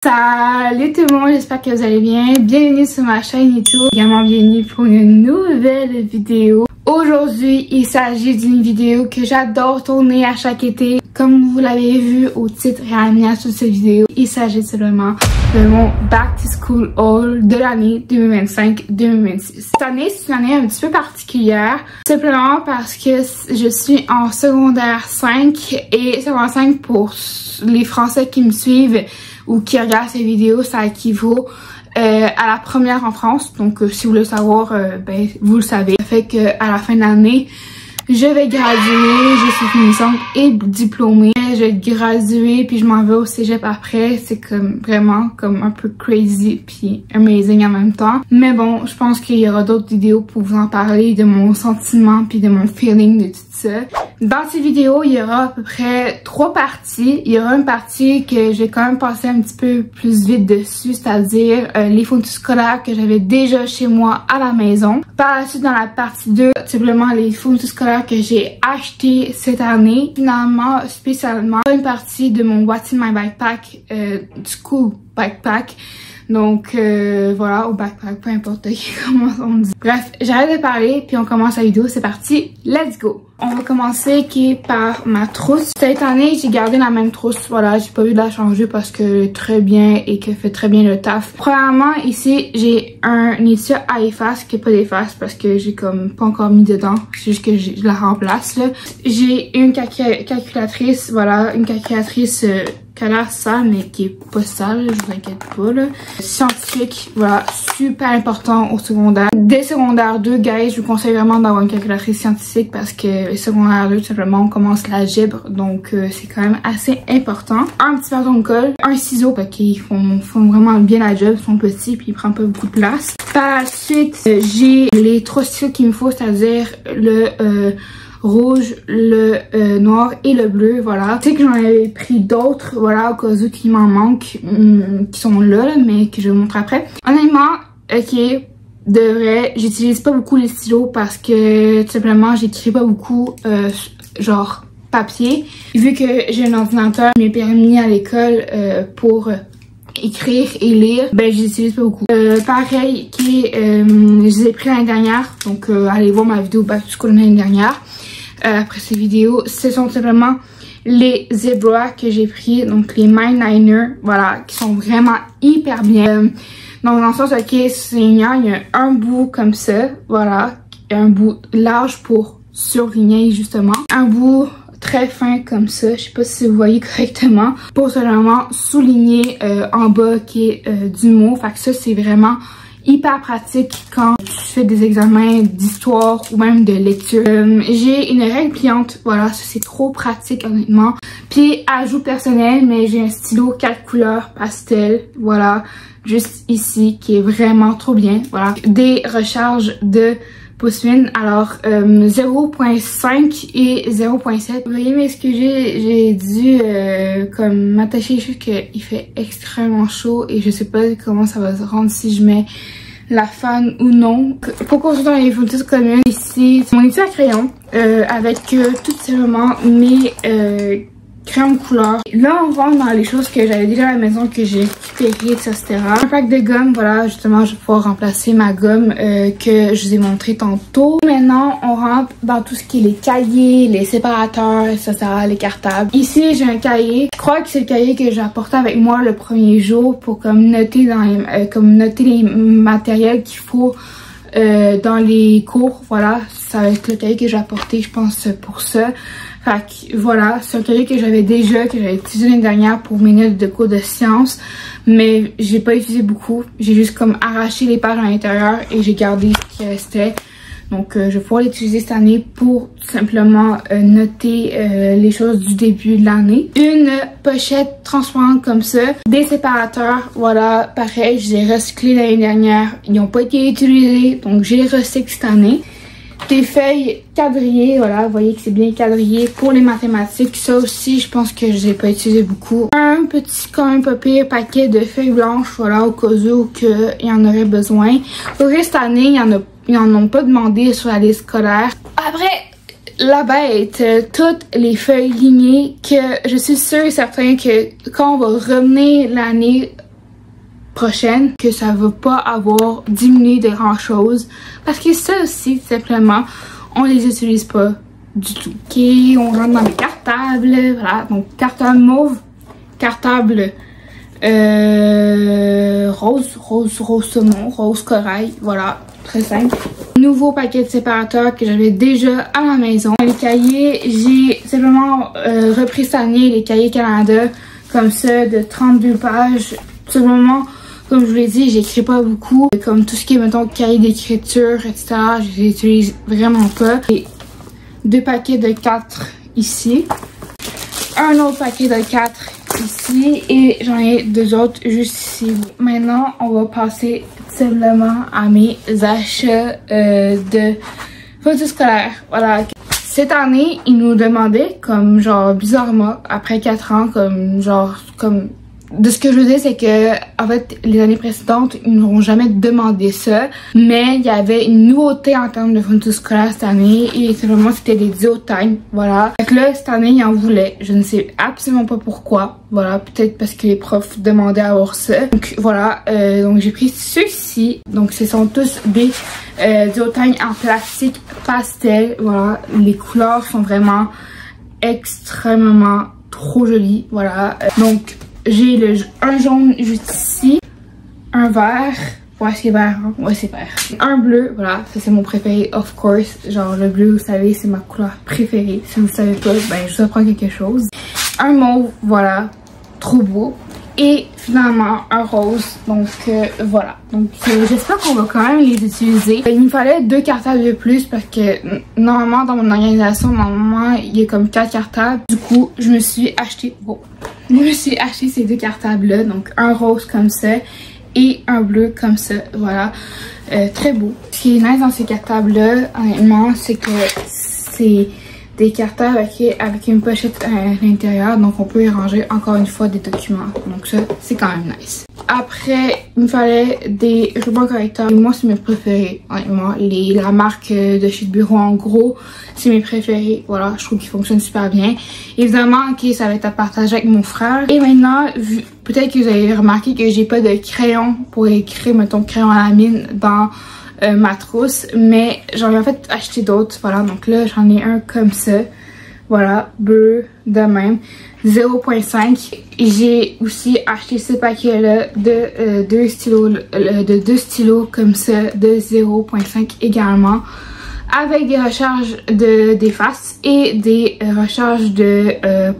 Salut tout le monde, j'espère que vous allez bien. Bienvenue sur ma chaîne YouTube. Également bienvenue pour une nouvelle vidéo. Aujourd'hui, il s'agit d'une vidéo que j'adore tourner à chaque été. Comme vous l'avez vu au titre et à l'animation de cette vidéo, il s'agit seulement de mon Back to School Haul de l'année 2025-2026. Cette année, c'est une année un petit peu particulière, simplement parce que je suis en secondaire 5 et secondaire 5 pour les Français qui me suivent ou qui regardent ces vidéos, ça équivaut à la première en France. Donc si vous voulez savoir, ben vous le savez. Ça fait que à la fin de l'année, je vais graduer, je suis finissante et diplômée. Je vais graduer puis je m'en vais au cégep après. C'est comme vraiment comme un peu crazy puis amazing en même temps. Mais bon, je pense qu'il y aura d'autres vidéos pour vous en parler de mon sentiment puis de mon feeling de tout ça. Dans ces vidéos, il y aura à peu près 3 parties. Il y aura une partie que je vais quand même passer un petit peu plus vite dessus, c'est-à-dire les fournitures scolaires que j'avais déjà chez moi à la maison. Par la suite, dans la partie 2, simplement les fournitures scolaires que j'ai achetées cette année. Finalement, spécialement, une partie de mon What's in my backpack, school backpack. Donc voilà, au backpack, peu importe comment on dit. Bref, j'arrête de parler puis on commence la vidéo, c'est parti, let's go! On va commencer par ma trousse. Cette année, j'ai gardé la même trousse, voilà, j'ai pas eu de la changer parce que très bien et qu'elle fait très bien le taf. Premièrement, ici, j'ai un étui à efface, qui est pas d'efface parce que j'ai comme pas encore mis dedans, c'est juste que je la remplace là. J'ai une calculatrice, voilà, une calculatrice qui a l'air sale mais qui est pas sale, je vous inquiète pas là. Scientifique, voilà, super important au secondaire. Dès secondaire 2, guys, je vous conseille vraiment d'avoir une calculatrice scientifique parce que secondaire 2, tout simplement, on commence l'algèbre, donc c'est quand même assez important. Un petit bâton de colle, un ciseau, parce qu'ils font vraiment bien la job, ils sont petits puis ils prennent pas beaucoup de place. Par la suite, j'ai les 3 styles qu'il me faut, c'est-à-dire le rouge, le noir et le bleu, voilà. Je sais que j'en avais pris d'autres, voilà, au cas où qu'il m'en manque, qui sont là, mais que je vous montre après. Honnêtement, ok, de vrai, j'utilise pas beaucoup les stylos parce que, tout simplement, j'écris pas beaucoup, genre, papier. Vu que j'ai un ordinateur, il m'est permis à l'école pour écrire et lire, ben j'utilise pas beaucoup. Pareil, je les ai pris l'année dernière, donc allez voir ma vidéo Back to School l'année dernière. Après ces vidéos, ce sont simplement les Zebra que j'ai pris, donc les Mindliner, voilà, qui sont vraiment hyper bien. Donc dans le sens, ok, il y a un bout comme ça, voilà, un bout large pour surligner justement, un bout très fin comme ça, je sais pas si vous voyez correctement, pour seulement souligner en bas qui est du mot. Fait que ça c'est vraiment hyper pratique quand tu fais des examens d'histoire ou même de lecture. J'ai une règle pliante, voilà, ça c'est trop pratique honnêtement. Puis ajout personnel, mais j'ai un stylo 4 couleurs pastel, voilà, juste ici, qui est vraiment trop bien, voilà. Des recharges de pouce-fine, alors 0.5 et 0.7. Vous voyez mais ce que j'ai dû comme m'attacher juste qu'il fait extrêmement chaud et je sais pas comment ça va se rendre si je mets la fan ou non. Pour continuer dans les photos communes, ici mon étui à crayon avec tout simplement mes crayons de couleur. Là on rentre dans les choses que j'avais déjà à la maison, que j'ai récupéré, etc. Un pack de gomme, voilà, justement je vais pouvoir remplacer ma gomme que je vous ai montré tantôt. Maintenant on rentre dans tout ce qui est les cahiers, les séparateurs, etc., les cartables. Ici j'ai un cahier, je crois que c'est le cahier que j'ai apporté avec moi le premier jour pour comme noter noter les matériels qu'il faut dans les cours, voilà, ça va être le cahier que j'ai apporté, je pense, pour ça. Fait que voilà, c'est un cahier que j'avais utilisé l'année dernière pour mes notes de cours de sciences, mais j'ai pas utilisé beaucoup. J'ai juste comme arraché les pages à l'intérieur et j'ai gardé ce qui restait. Donc je vais pouvoir l'utiliser cette année pour tout simplement noter les choses du début de l'année. Une pochette transparente comme ça. Des séparateurs, voilà, pareil, je les ai recyclés l'année dernière. Ils n'ont pas été utilisés, donc j'ai les recyclés cette année. Des feuilles quadrillées, voilà, vous voyez que c'est bien quadrillé pour les mathématiques. Ça aussi, je pense que je les ai pas utilisé beaucoup. Un petit, quand même pas pire, paquet de feuilles blanches, voilà, au cas où qu'il y en aurait besoin. Au reste, cette année, ils n'en ont pas demandé sur la liste scolaire. Après, la bête, toutes les feuilles lignées que je suis sûre et certain que quand on va revenir l'année prochaine que ça va pas avoir diminué de grand chose parce que ça aussi tout simplement on les utilise pas du tout. Ok, on rentre dans les cartables, voilà, donc cartable mauve, cartable rose saumon, rose corail, voilà, très simple. Nouveau paquet de séparateurs que j'avais déjà à la maison. Les cahiers, j'ai simplement repris cette année les cahiers Canada comme ça de 32 pages. Tout simplement, comme je vous l'ai dit, j'écris pas beaucoup. Comme tout ce qui est, mettons, cahier d'écriture, etc., je les utilise vraiment pas. Et 2 paquets de 4 ici. Un autre paquet de 4 ici. Et j'en ai 2 autres juste ici. Maintenant, on va passer simplement à mes achats de photos scolaires. Voilà. Cette année, ils nous demandaient, comme genre bizarrement, après 4 ans, comme de ce que je veux dire, c'est que en fait les années précédentes ils n'auront jamais demandé ça, mais il y avait une nouveauté en termes de photos scolaires cette année et simplement c'était des duotime, voilà. Donc là cette année ils en voulaient, je ne sais absolument pas pourquoi, voilà, peut-être parce que les profs demandaient à avoir ça. Donc voilà, donc j'ai pris ceux-ci, donc ce sont tous des duotime en plastique pastel, voilà, les couleurs sont vraiment extrêmement trop jolies, voilà. Donc j'ai un jaune juste ici, un vert, ouais c'est vert, hein? Ouais c'est vert, un bleu, voilà, ça c'est mon préféré of course, genre le bleu vous savez c'est ma couleur préférée, si vous savez pas, ben je vous apprends quelque chose. Un mauve, voilà, trop beau, et finalement un rose, donc voilà, donc j'espère qu'on va quand même les utiliser. Il me fallait 2 cartables de plus parce que normalement dans mon organisation, normalement il y a comme 4 cartables, du coup je me suis acheté, ces 2 cartables là, donc un rose comme ça et un bleu comme ça, voilà, très beau. Ce qui est nice dans ces cartables là, honnêtement, c'est que c'est des cartables avec une pochette à l'intérieur, donc on peut y ranger encore une fois des documents, donc ça c'est quand même nice. Après il me fallait des rubans correcteurs et moi c'est mes préférés, honnêtement, la marque de chez Bureau en gros c'est mes préférés, voilà, je trouve qu'ils fonctionnent super bien. Évidemment ok, ça va être à partager avec mon frère. Et maintenant peut-être que vous avez remarqué que j'ai pas de crayon pour écrire, mettons crayon à la mine dans ma trousse, mais j'en ai en fait acheté d'autres, voilà, donc là j'en ai un comme ça, voilà, bleu de même, 0.5. J'ai aussi acheté ce paquet là de 2 stylos comme ça de 0.5 également, avec des recharges d'efface et des recharges de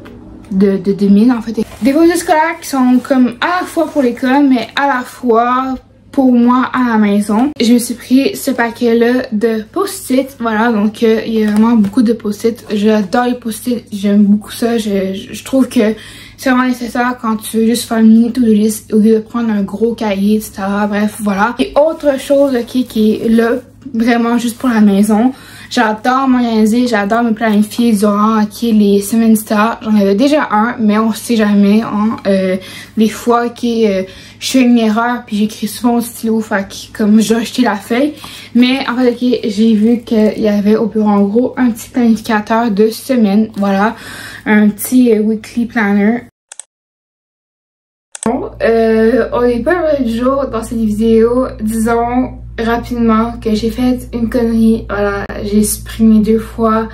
mine en fait. Des photos scolaires qui sont comme à la fois pour l'école mais à la fois pour moi à la maison. Je me suis pris ce paquet là de post-it, voilà, donc il y a vraiment beaucoup de post-it. J'adore les post-it, j'aime beaucoup ça, je trouve que c'est vraiment nécessaire quand tu veux juste faire une mini to-do list au lieu de prendre un gros cahier, etc. Bref, voilà. Et autre chose ok, qui est là vraiment juste pour la maison, j'adore m'organiser, j'adore me planifier durant les semaines, etc. J'en avais déjà un, mais on sait jamais, hein, des fois je fais une erreur puis j'écris souvent au stylo, fait que comme j'ai acheté la feuille, mais en fait j'ai vu qu'il y avait au bureau en gros un petit planificateur de semaine, voilà, un petit weekly planner. Bon, on n'est pas le jour dans cette vidéo, disons rapidement que j'ai fait une connerie, voilà, j'ai supprimé 2 fois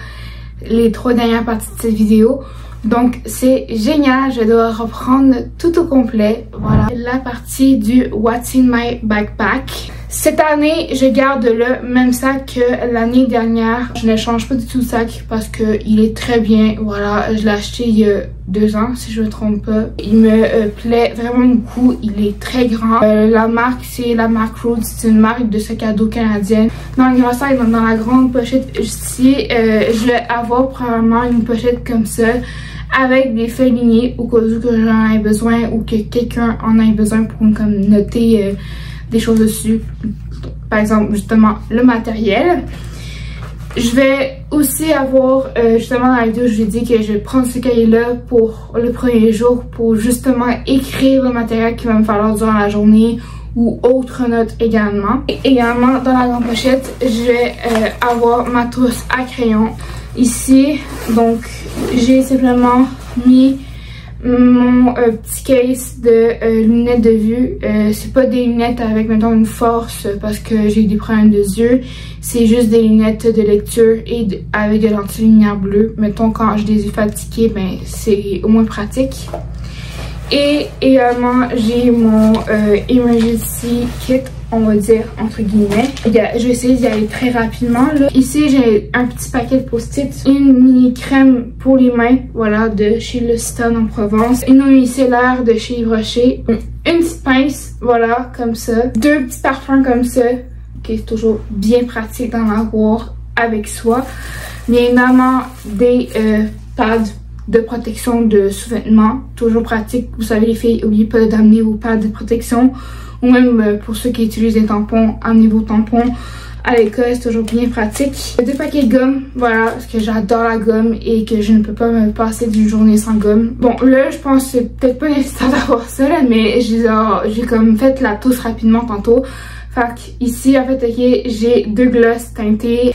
les 3 dernières parties de cette vidéo, donc c'est génial, je dois reprendre tout au complet, voilà, la partie du What's in my backpack. Cette année, je garde le même sac que l'année dernière. Je ne change pas du tout le sac parce que il est très bien. Voilà, je l'ai acheté il y a 2 ans si je me trompe pas. Il me plaît vraiment beaucoup. Il est très grand. La marque, c'est la marque Rhodes. C'est une marque de sac à dos canadienne. Dans le grand sac, dans la grande pochette ici, je vais avoir probablement une pochette comme ça, avec des feuilles lignées au cas où que j'en ai besoin ou que quelqu'un en ait besoin pour comme noter des choses dessus, par exemple justement le matériel. Je vais aussi avoir justement dans la vidéo je vous ai dit que je vais prendre ce cahier là pour le premier jour pour justement écrire le matériel qui va me falloir durant la journée ou autres notes également. Et également dans la grande pochette je vais avoir ma trousse à crayon ici, donc j'ai simplement mis mon petit case de lunettes de vue. C'est pas des lunettes avec, mettons, une force parce que j'ai des problèmes de yeux. C'est juste des lunettes de lecture et avec des lentilles lumière bleue. Mettons, quand j'ai des yeux fatigués, ben c'est au moins pratique. Et également, j'ai mon emergency kit, on va dire, entre guillemets. Je vais essayer d'y aller très rapidement, là. Ici, j'ai un petit paquet de post-it, une mini crème pour les mains, voilà, de chez L'Occitane en Provence, une eau micellaire de chez Yves Rocher, une petite pince, voilà, comme ça, deux petits parfums comme ça, qui est toujours bien pratique d'en avoir avec soi. Bien évidemment, des pads de protection de sous-vêtements, toujours pratique. Vous savez les filles, n'oubliez pas d'amener vos pads de protection, ou même pour ceux qui utilisent des tampons, amenez vos tampons à l'école, c'est toujours bien pratique. Deux paquets de gomme, voilà, parce que j'adore la gomme et que je ne peux pas me passer d'une journée sans gomme. Bon, là, je pense que c'est peut-être pas nécessaire d'avoir ça, là, mais j'ai comme fait la tousse rapidement tantôt. Fait ici, en fait, ok, j'ai deux gloss teintés,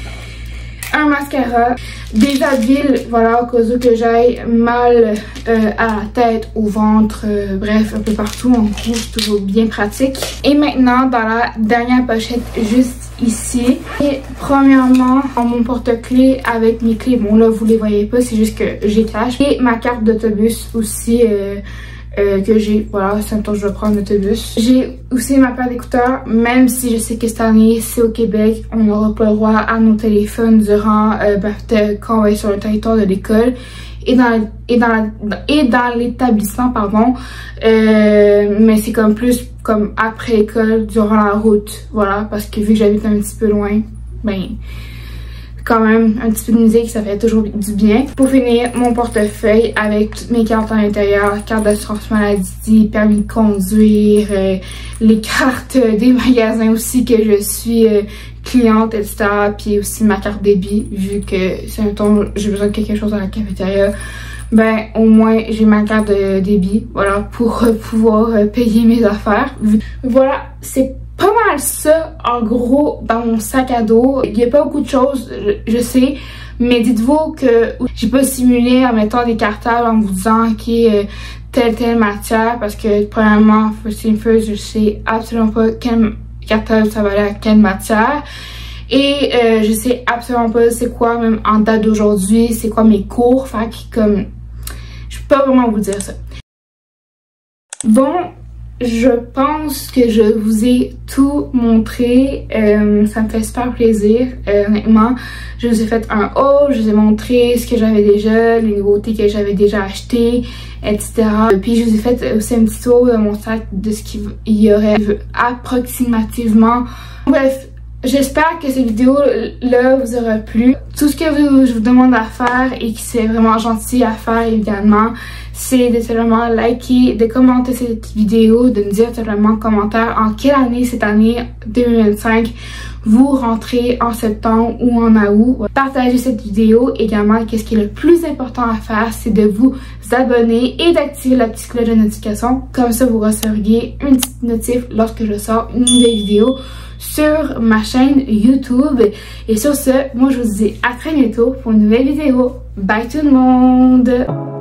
un mascara, des Advil, voilà, au cas où que j'aille mal à la tête, au ventre, bref, un peu partout. En gros, c'est toujours bien pratique. Et maintenant, dans la dernière pochette, juste ici. Et premièrement, mon porte-clés avec mes clés. Bon, là, vous les voyez pas, c'est juste que j'ai cache. Et ma carte d'autobus aussi, que j'ai, voilà, c'est un temps que je vais prendre l'autobus. J'ai aussi ma paire d'écouteurs, même si je sais que cette année, c'est au Québec, on n'aura pas le droit à nos téléphones durant, quand on va être sur le territoire de l'école et dans l'établissement, pardon, mais c'est comme plus comme après l'école, durant la route, voilà, parce que vu que j'habite un petit peu loin, ben quand même un petit peu de musique, ça fait toujours du bien. Pour finir, mon portefeuille avec toutes mes cartes à l'intérieur, carte d'assurance maladie, permis de conduire, les cartes des magasins aussi que je suis cliente, etc. Puis aussi ma carte débit, vu que c'est un temps j'ai besoin de quelque chose à la cafétéria, ben au moins j'ai ma carte de débit, voilà, pour pouvoir payer mes affaires. Voilà, c'est pas mal ça, en gros, dans mon sac à dos. Il n'y a pas beaucoup de choses, je sais, mais dites-vous que j'ai pas simulé en mettant des cartables en vous disant ok, telle matière, parce que premièrement, first thing first, je sais absolument pas quel cartable ça va aller à quelle matière. Et je sais absolument pas c'est quoi, même en date d'aujourd'hui, c'est quoi mes cours, fait que comme, je peux pas vraiment vous dire ça. Bon, je pense que je vous ai tout montré, ça me fait super plaisir, honnêtement. Je vous ai fait un haul, je vous ai montré ce que j'avais déjà, les nouveautés que j'avais déjà achetées, etc. Puis je vous ai fait aussi un petit tour de mon sac de ce qu'il y aurait approximativement. Bref, j'espère que cette vidéo-là vous aura plu. Tout ce que je vous demande à faire et qui c'est vraiment gentil à faire évidemment, c'est de seulement liker, de commenter cette vidéo, de me dire seulement en commentaire en quelle année, cette année 2025, vous rentrez en septembre ou en août. Partagez cette vidéo également. Qu'est-ce qui est le plus important à faire, c'est de vous abonner et d'activer la petite cloche de notification. Comme ça, vous recevriez une petite notif lorsque je sors une nouvelle vidéo sur ma chaîne YouTube. Et sur ce, moi je vous dis à très bientôt pour une nouvelle vidéo. Bye tout le monde!